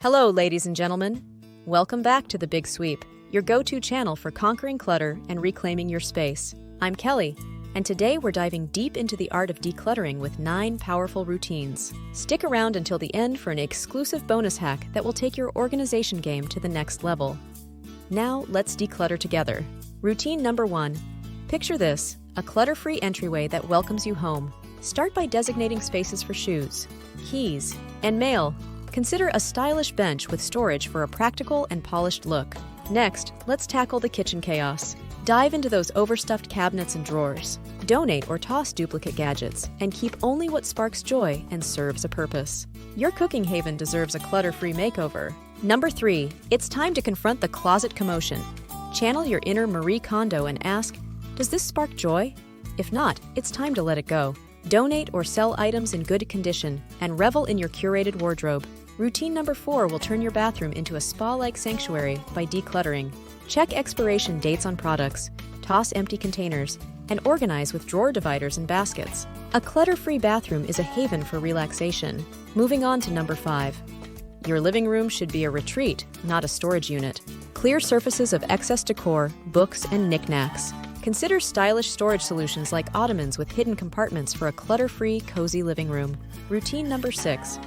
Hello, ladies and gentlemen. Welcome back to The Big Sweep, your go-to channel for conquering clutter and reclaiming your space. I'm Kelly, and today we're diving deep into the art of decluttering with 9 powerful routines. Stick around until the end for an exclusive bonus hack that will take your organization game to the next level. Now, let's declutter together. Routine number 1. Picture this, a clutter-free entryway that welcomes you home. Start by designating spaces for shoes, keys, and mail. Consider a stylish bench with storage for a practical and polished look. Next, let's tackle the kitchen chaos. Dive into those overstuffed cabinets and drawers. Donate or toss duplicate gadgets, and keep only what sparks joy and serves a purpose. Your cooking haven deserves a clutter-free makeover. Number 3, it's time to confront the closet commotion. Channel your inner Marie Kondo and ask, does this spark joy? If not, it's time to let it go. Donate or sell items in good condition and revel in your curated wardrobe. Routine number 4 will turn your bathroom into a spa-like sanctuary by decluttering. Check expiration dates on products, toss empty containers, and organize with drawer dividers and baskets. A clutter-free bathroom is a haven for relaxation. Moving on to number 5. Your living room should be a retreat, not a storage unit. Clear surfaces of excess decor, books, and knickknacks. Consider stylish storage solutions like ottomans with hidden compartments for a clutter-free, cozy living room. Routine number 6.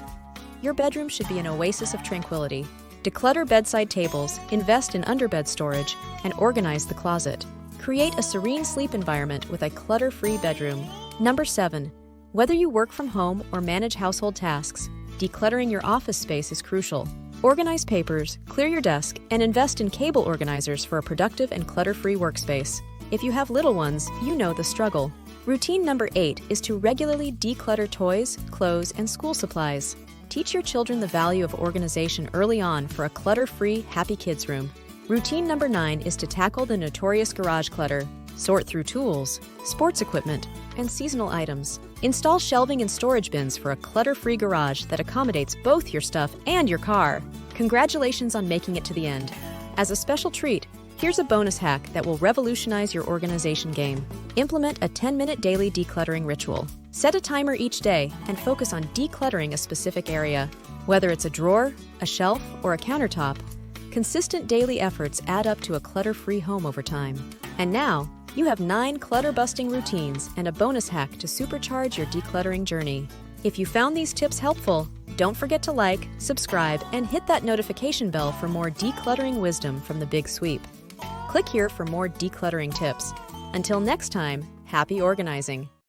Your bedroom should be an oasis of tranquility. Declutter bedside tables, invest in underbed storage, and organize the closet. Create a serene sleep environment with a clutter-free bedroom. Number 7. Whether you work from home or manage household tasks, decluttering your office space is crucial. Organize papers, clear your desk, and invest in cable organizers for a productive and clutter-free workspace. If you have little ones, you know the struggle. Routine number 8 is to regularly declutter toys, clothes, and school supplies. Teach your children the value of organization early on for a clutter-free, happy kids room. Routine number 9 is to tackle the notorious garage clutter. Sort through tools, sports equipment, and seasonal items. Install shelving and storage bins for a clutter-free garage that accommodates both your stuff and your car. Congratulations on making it to the end. As a special treat, here's a bonus hack that will revolutionize your organization game. Implement a 10-minute daily decluttering ritual. Set a timer each day and focus on decluttering a specific area. Whether it's a drawer, a shelf, or a countertop, consistent daily efforts add up to a clutter-free home over time. And now, you have 9 clutter-busting routines and a bonus hack to supercharge your decluttering journey. If you found these tips helpful, don't forget to like, subscribe, and hit that notification bell for more decluttering wisdom from the Big Sweep. Click here for more decluttering tips. Until next time, happy organizing!